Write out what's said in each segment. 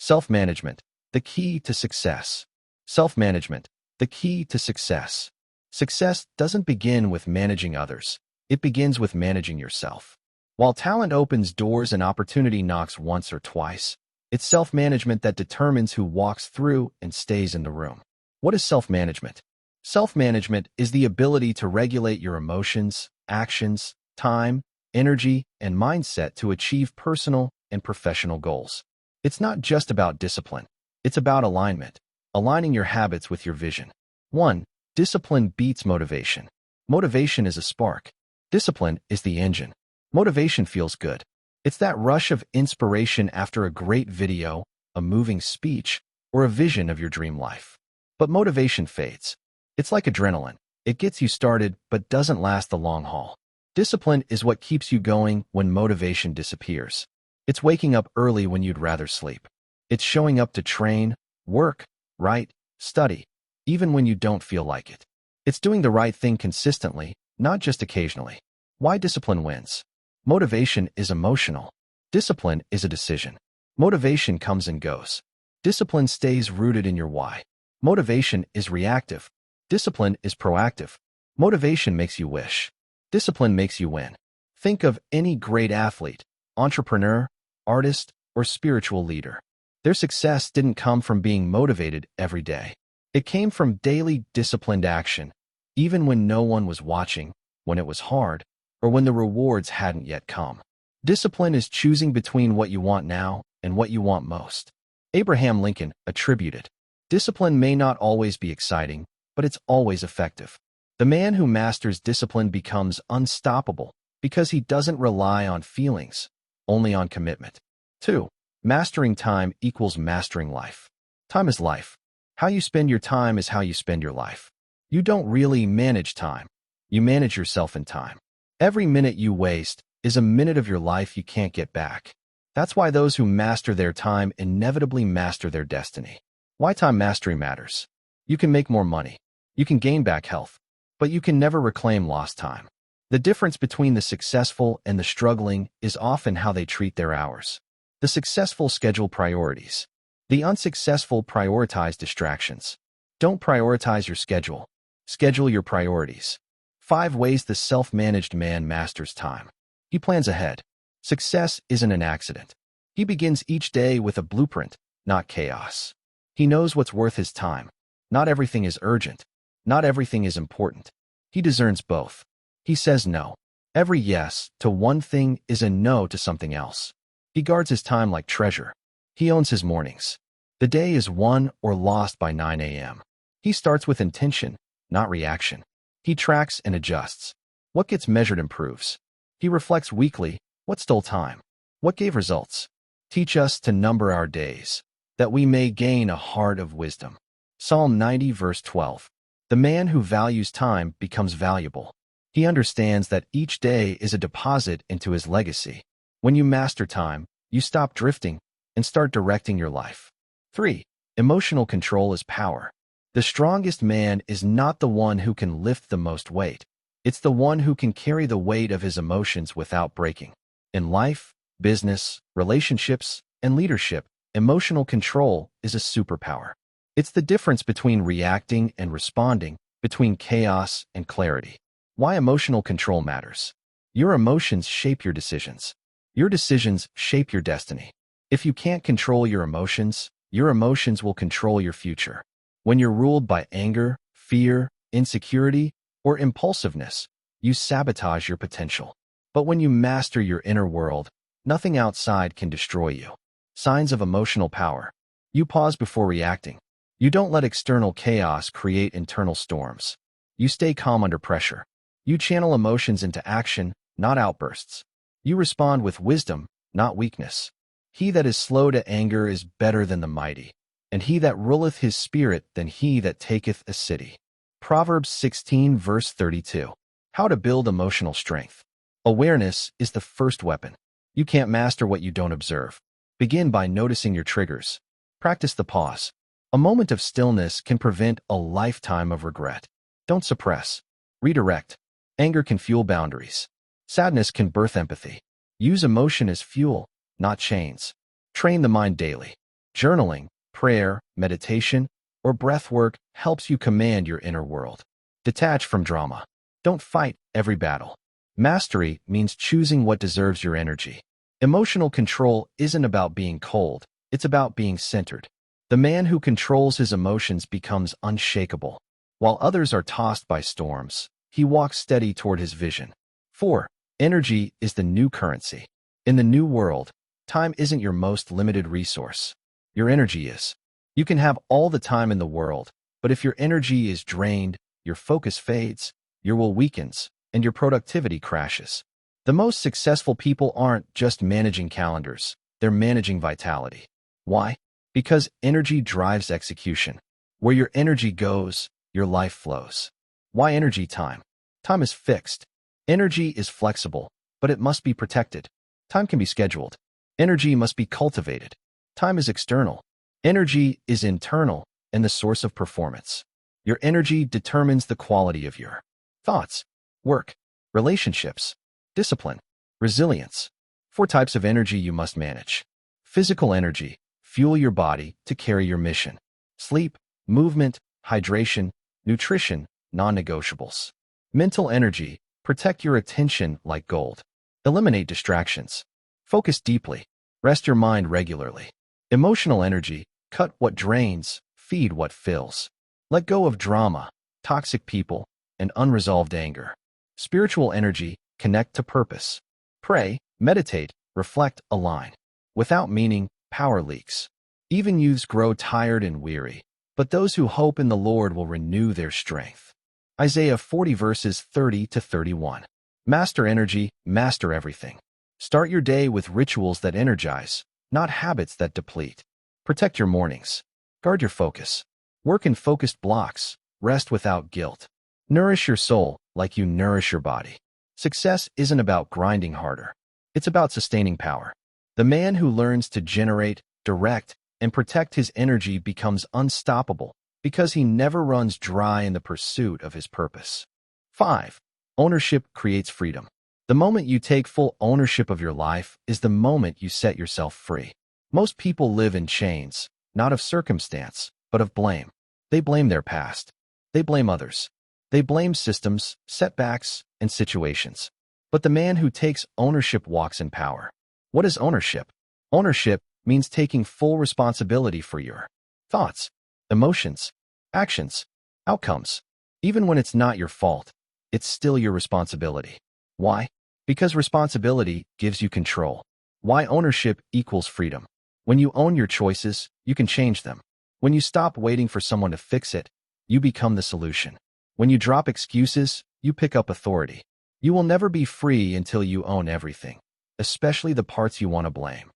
Self-management, the key to success. Self-management, the key to success. Success doesn't begin with managing others. It begins with managing yourself. While talent opens doors and opportunity knocks once or twice, it's self-management that determines who walks through and stays in the room. What is self-management? Self-management is the ability to regulate your emotions, actions, time, energy, and mindset to achieve personal and professional goals. It's not just about discipline. It's about alignment, aligning your habits with your vision. 1. Discipline beats motivation. Motivation is a spark. Discipline is the engine. Motivation feels good. It's that rush of inspiration after a great video, a moving speech, or a vision of your dream life. But motivation fades. It's like adrenaline. It gets you started, but doesn't last the long haul. Discipline is what keeps you going when motivation disappears. It's waking up early when you'd rather sleep. It's showing up to train, work, write, study, even when you don't feel like it. It's doing the right thing consistently, not just occasionally. Why discipline wins? Motivation is emotional. Discipline is a decision. Motivation comes and goes. Discipline stays rooted in your why. Motivation is reactive. Discipline is proactive. Motivation makes you wish. Discipline makes you win. Think of any great athlete, entrepreneur, artist, or spiritual leader. Their success didn't come from being motivated every day. It came from daily disciplined action, even when no one was watching, when it was hard, or when the rewards hadn't yet come. Discipline is choosing between what you want now and what you want most. Abraham Lincoln attributed, "Discipline may not always be exciting, but it's always effective." The man who masters discipline becomes unstoppable because he doesn't rely on feelings, only on commitment. 2. Mastering time equals mastering life. Time is life. How you spend your time is how you spend your life. You don't really manage time. You manage yourself in time. Every minute you waste is a minute of your life you can't get back. That's why those who master their time inevitably master their destiny. Why time mastery matters. You can make more money. You can gain back health. But you can never reclaim lost time. The difference between the successful and the struggling is often how they treat their hours. The successful schedule priorities. The unsuccessful prioritize distractions. Don't prioritize your schedule. Schedule your priorities. 5 ways the self-managed man masters time. He plans ahead. Success isn't an accident. He begins each day with a blueprint, not chaos. He knows what's worth his time. Not everything is urgent. Not everything is important. He discerns both. He says no. Every yes to one thing is a no to something else. He guards his time like treasure. He owns his mornings. The day is won or lost by 9 a.m. He starts with intention, not reaction. He tracks and adjusts. What gets measured improves. He reflects weekly. What stole time? What gave results? Teach us to number our days, that we may gain a heart of wisdom. Psalm 90 verse 12. The man who values time becomes valuable. He understands that each day is a deposit into his legacy. When you master time, you stop drifting and start directing your life. 3. Emotional control is power. The strongest man is not the one who can lift the most weight. It's the one who can carry the weight of his emotions without breaking. In life, business, relationships, and leadership, emotional control is a superpower. It's the difference between reacting and responding, between chaos and clarity. Why emotional control matters. Your emotions shape your decisions. Your decisions shape your destiny. If you can't control your emotions will control your future. When you're ruled by anger, fear, insecurity, or impulsiveness, you sabotage your potential. But when you master your inner world, nothing outside can destroy you. Signs of emotional power. You pause before reacting. You don't let external chaos create internal storms. You stay calm under pressure. You channel emotions into action, not outbursts. You respond with wisdom, not weakness. He that is slow to anger is better than the mighty, and he that ruleth his spirit than he that taketh a city. Proverbs 16 verse 32. How to build emotional strength. Awareness is the first weapon. You can't master what you don't observe. Begin by noticing your triggers. Practice the pause. A moment of stillness can prevent a lifetime of regret. Don't suppress. Redirect. Anger can fuel boundaries. Sadness can birth empathy. Use emotion as fuel, not chains. Train the mind daily. Journaling, prayer, meditation, or breath work helps you command your inner world. Detach from drama. Don't fight every battle. Mastery means choosing what deserves your energy. Emotional control isn't about being cold, it's about being centered. The man who controls his emotions becomes unshakable. While others are tossed by storms, he walks steady toward his vision. 4. Energy is the new currency. In the new world, time isn't your most limited resource. Your energy is. You can have all the time in the world, but if your energy is drained, your focus fades, your will weakens, and your productivity crashes. The most successful people aren't just managing calendars, they're managing vitality. Why? Because energy drives execution. Where your energy goes, your life flows. Why energy time? Time is fixed. Energy is flexible, but it must be protected. Time can be scheduled. Energy must be cultivated. Time is external. Energy is internal and the source of performance. Your energy determines the quality of your thoughts, work, relationships, discipline, resilience. 4 types of energy you must manage. Physical energy. Fuel your body to carry your mission. Sleep, movement, hydration, nutrition, non-negotiables. Mental energy. Protect your attention like gold. Eliminate distractions. Focus deeply. Rest your mind regularly. Emotional energy. Cut what drains, feed what fills. Let go of drama, toxic people, and unresolved anger. Spiritual energy. Connect to purpose. Pray, meditate, reflect, align. Without meaning, power leaks. Even youths grow tired and weary, but those who hope in the Lord will renew their strength. Isaiah 40 verses 30 to 31. Master energy, master everything. Start your day with rituals that energize, not habits that deplete. Protect your mornings. Guard your focus. Work in focused blocks. Rest without guilt. Nourish your soul like you nourish your body. Success isn't about grinding harder. It's about sustaining power. The man who learns to generate, direct, and protect his energy becomes unstoppable because he never runs dry in the pursuit of his purpose. 5. Ownership creates freedom. The moment you take full ownership of your life is the moment you set yourself free. Most people live in chains, not of circumstance, but of blame. They blame their past. They blame others. They blame systems, setbacks, and situations. But the man who takes ownership walks in power. What is ownership? Ownership means taking full responsibility for your thoughts, emotions, actions, outcomes. Even when it's not your fault, it's still your responsibility. Why? Because responsibility gives you control. Why ownership equals freedom? When you own your choices, you can change them. When you stop waiting for someone to fix it, you become the solution. When you drop excuses, you pick up authority. You will never be free until you own everything, especially the parts you want to blame.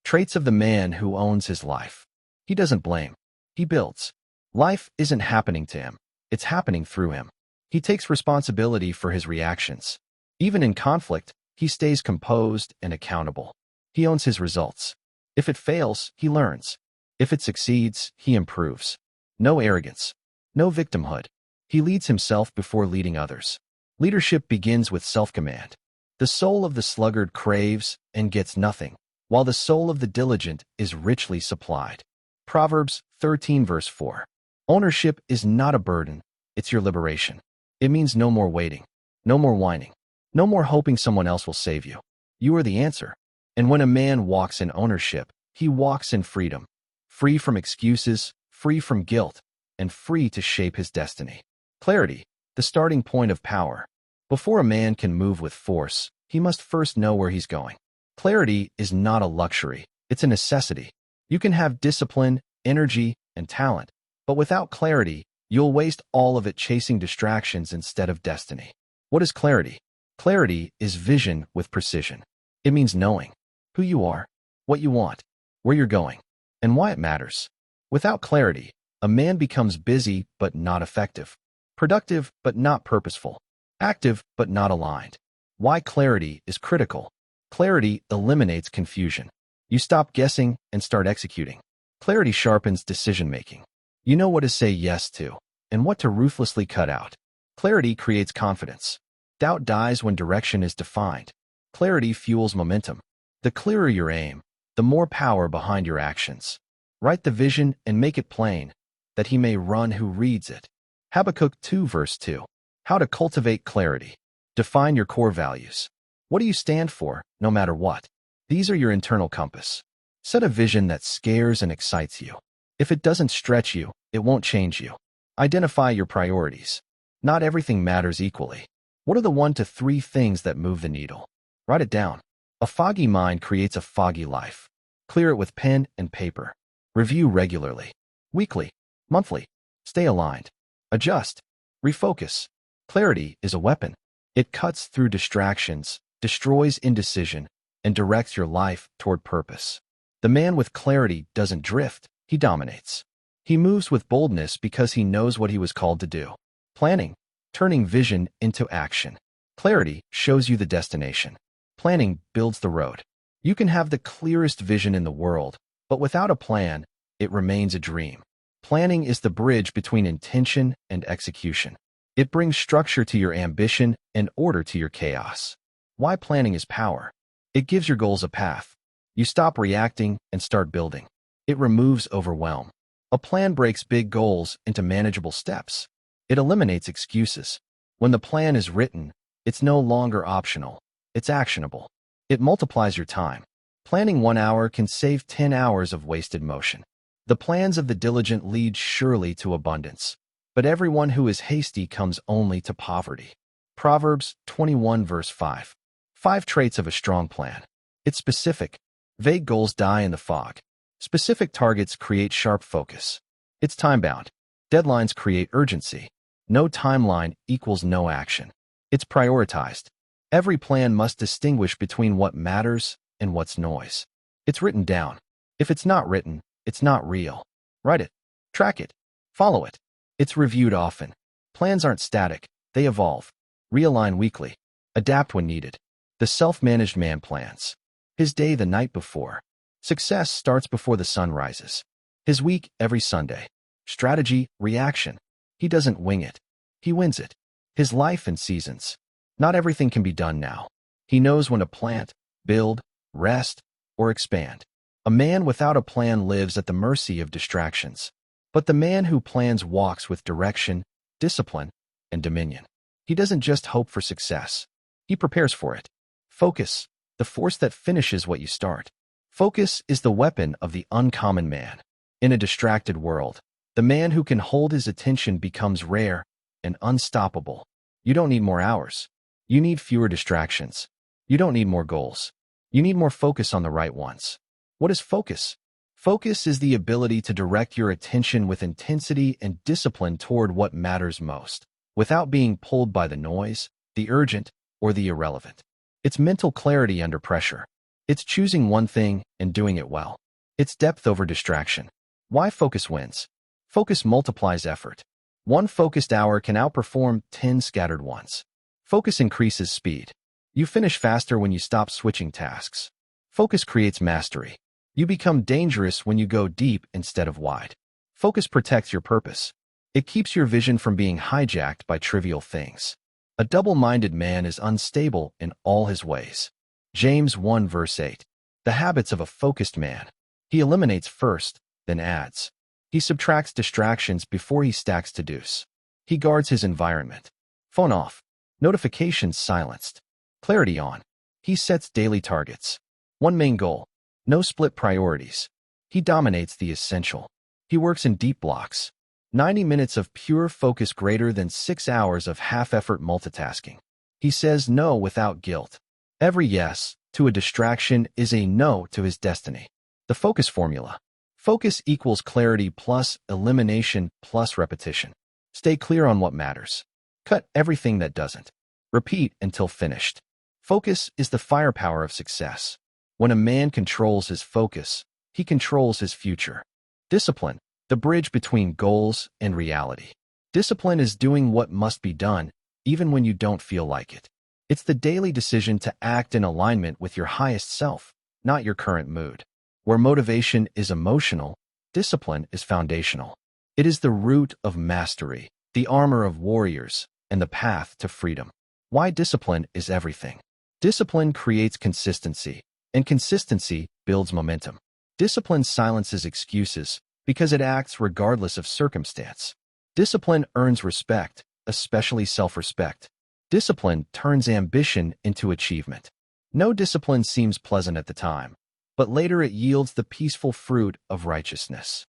Traits of the man who owns his life. He doesn't blame. He builds. Life isn't happening to him. It's happening through him. He takes responsibility for his reactions. Even in conflict, he stays composed and accountable. He owns his results. If it fails, he learns. If it succeeds, he improves. No arrogance. No victimhood. He leads himself before leading others. Leadership begins with self-command. The soul of the sluggard craves and gets nothing, while the soul of the diligent is richly supplied. Proverbs 13 verse 4. Ownership is not a burden, it's your liberation. It means no more waiting, no more whining, no more hoping someone else will save you. You are the answer. And when a man walks in ownership, he walks in freedom. Free from excuses, free from guilt, and free to shape his destiny. Clarity, the starting point of power. Before a man can move with force, he must first know where he's going. Clarity is not a luxury, it's a necessity. You can have discipline, energy, and talent, but without clarity, you'll waste all of it chasing distractions instead of destiny. What is clarity? Clarity is vision with precision. It means knowing who you are, what you want, where you're going, and why it matters. Without clarity, a man becomes busy but not effective, productive but not purposeful, active but not aligned. Why clarity is critical. Clarity eliminates confusion. You stop guessing and start executing. Clarity sharpens decision-making. You know what to say yes to and what to ruthlessly cut out. Clarity creates confidence. Doubt dies when direction is defined. Clarity fuels momentum. The clearer your aim, the more power behind your actions. Write the vision and make it plain, that he may run who reads it. Habakkuk 2 verse 2. How to cultivate clarity. Define your core values. What do you stand for, no matter what? These are your internal compass. Set a vision that scares and excites you. If it doesn't stretch you, it won't change you. Identify your priorities. Not everything matters equally. What are the 1 to 3 things that move the needle? Write it down. A foggy mind creates a foggy life. Clear it with pen and paper. Review regularly. Weekly. Monthly. Stay aligned. Adjust. Refocus. Clarity is a weapon. It cuts through distractions, destroys indecision, and directs your life toward purpose. The man with clarity doesn't drift, he dominates. He moves with boldness because he knows what he was called to do. Planning. Turning vision into action. Clarity shows you the destination. Planning builds the road. You can have the clearest vision in the world, but without a plan, it remains a dream. Planning is the bridge between intention and execution. It brings structure to your ambition and order to your chaos. Why planning is power? It gives your goals a path. You stop reacting and start building. It removes overwhelm. A plan breaks big goals into manageable steps. It eliminates excuses. When the plan is written, it's no longer optional. It's actionable. It multiplies your time. Planning 1 hour can save 10 hours of wasted motion. The plans of the diligent lead surely to abundance, but everyone who is hasty comes only to poverty. Proverbs 21 verse 5. 5 traits of a strong plan. It's specific. Vague goals die in the fog. Specific targets create sharp focus. It's time-bound. Deadlines create urgency. No timeline equals no action. It's prioritized. Every plan must distinguish between what matters and what's noise. It's written down. If it's not written, it's not real. Write it. Track it. Follow it. It's reviewed often. Plans aren't static. They evolve. Realign weekly. Adapt when needed. The self-managed man plans his day the night before. Success starts before the sun rises. His week every Sunday. Strategy, reaction. He doesn't wing it. He wins it. His life in seasons. Not everything can be done now. He knows when to plant, build, rest, or expand. A man without a plan lives at the mercy of distractions. But the man who plans walks with direction, discipline, and dominion. He doesn't just hope for success. He prepares for it. Focus, the force that finishes what you start. Focus is the weapon of the uncommon man. In a distracted world, the man who can hold his attention becomes rare and unstoppable. You don't need more hours. You need fewer distractions. You don't need more goals. You need more focus on the right ones. What is focus? Focus is the ability to direct your attention with intensity and discipline toward what matters most, without being pulled by the noise, the urgent, or the irrelevant. It's mental clarity under pressure. It's choosing one thing and doing it well. It's depth over distraction. Why focus wins? Focus multiplies effort. 1 focused hour can outperform 10 scattered ones. Focus increases speed. You finish faster when you stop switching tasks. Focus creates mastery. You become dangerous when you go deep instead of wide. Focus protects your purpose. It keeps your vision from being hijacked by trivial things. A double-minded man is unstable in all his ways. James 1 verse 8. The habits of a focused man. He eliminates first, then adds. He subtracts distractions before he stacks to-dos. He guards his environment. Phone off. Notifications silenced. Clarity on. He sets daily targets. 1 main goal. No split priorities. He dominates the essential. He works in deep blocks. 90 minutes of pure focus greater than 6 hours of half-effort multitasking. He says no without guilt. Every yes to a distraction is a no to his destiny. The focus formula. Focus equals clarity plus elimination plus repetition. Stay clear on what matters. Cut everything that doesn't. Repeat until finished. Focus is the firepower of success. When a man controls his focus, he controls his future. Discipline, the bridge between goals and reality. Discipline is doing what must be done, even when you don't feel like it. It's the daily decision to act in alignment with your highest self, not your current mood. Where motivation is emotional, discipline is foundational. It is the root of mastery, the armor of warriors, and the path to freedom. Why discipline is everything. Discipline creates consistency, and consistency builds momentum. Discipline silences excuses because it acts regardless of circumstance. Discipline earns respect, especially self-respect. Discipline turns ambition into achievement. No discipline seems pleasant at the time, but later it yields the peaceful fruit of righteousness.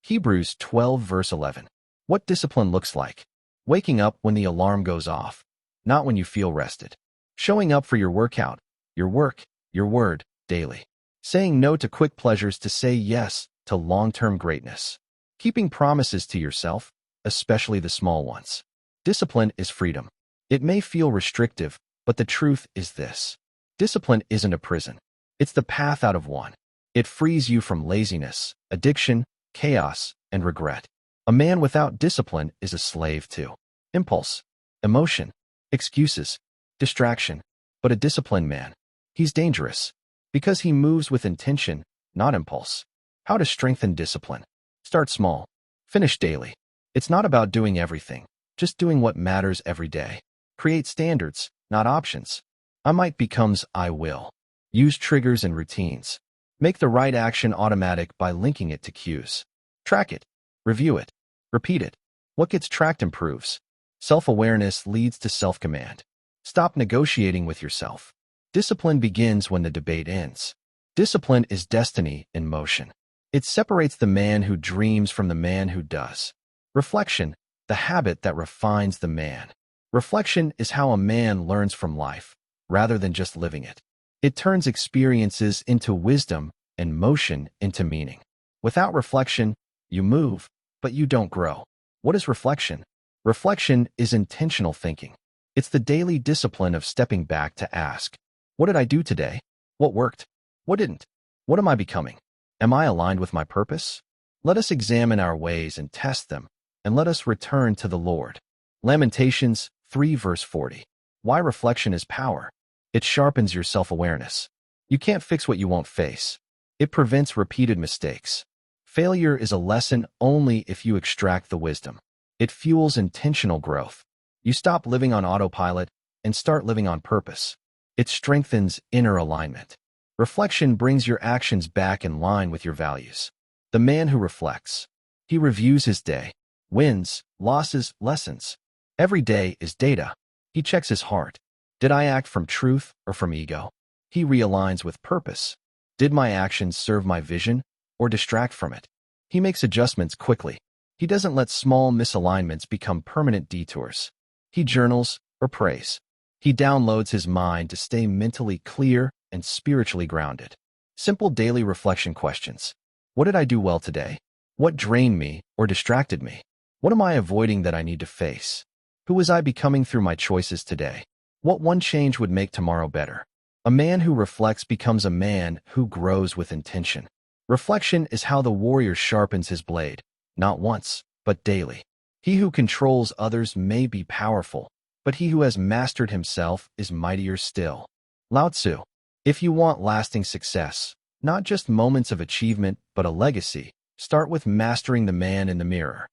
Hebrews 12 verse 11. What discipline looks like? Waking up when the alarm goes off, not when you feel rested. Showing up for your workout, your work, your word, daily. Saying no to quick pleasures to say yes to long-term greatness. Keeping promises to yourself, especially the small ones. Discipline is freedom. It may feel restrictive, but the truth is this. Discipline isn't a prison. It's the path out of one. It frees you from laziness, addiction, chaos, and regret. A man without discipline is a slave to impulse, emotion, excuses, distraction. But a disciplined man, he's dangerous because he moves with intention, not impulse. How to strengthen discipline? Start small. Finish daily. It's not about doing everything, just doing what matters every day. Create standards, not options. I might becomes I will. Use triggers and routines. Make the right action automatic by linking it to cues. Track it. Review it. Repeat it. What gets tracked improves. Self-awareness leads to self-command. Stop negotiating with yourself. Discipline begins when the debate ends. Discipline is destiny in motion. It separates the man who dreams from the man who does. Reflection, the habit that refines the man. Reflection is how a man learns from life, rather than just living it. It turns experiences into wisdom and motion into meaning. Without reflection, you move, but you don't grow. What is reflection? Reflection is intentional thinking. It's the daily discipline of stepping back to ask, what did I do today? What worked? What didn't? What am I becoming? Am I aligned with my purpose? Let us examine our ways and test them, and let us return to the Lord. Lamentations 3 verse 40. Why reflection is power? It sharpens your self-awareness. You can't fix what you won't face. It prevents repeated mistakes. Failure is a lesson only if you extract the wisdom. It fuels intentional growth. You stop living on autopilot and start living on purpose. It strengthens inner alignment. Reflection brings your actions back in line with your values. The man who reflects. He reviews his day. Wins, losses, lessons. Every day is data. He checks his heart. Did I act from truth or from ego? He realigns with purpose. Did my actions serve my vision or distract from it? He makes adjustments quickly. He doesn't let small misalignments become permanent detours. He journals or prays. He downloads his mind to stay mentally clear and spiritually grounded. Simple daily reflection questions. What did I do well today? What drained me or distracted me? What am I avoiding that I need to face? Who was I becoming through my choices today? What one change would make tomorrow better? A man who reflects becomes a man who grows with intention. Reflection is how the warrior sharpens his blade, not once, but daily. He who controls others may be powerful, but he who has mastered himself is mightier still. Lao Tzu. If you want lasting success, not just moments of achievement, but a legacy, start with mastering the man in the mirror.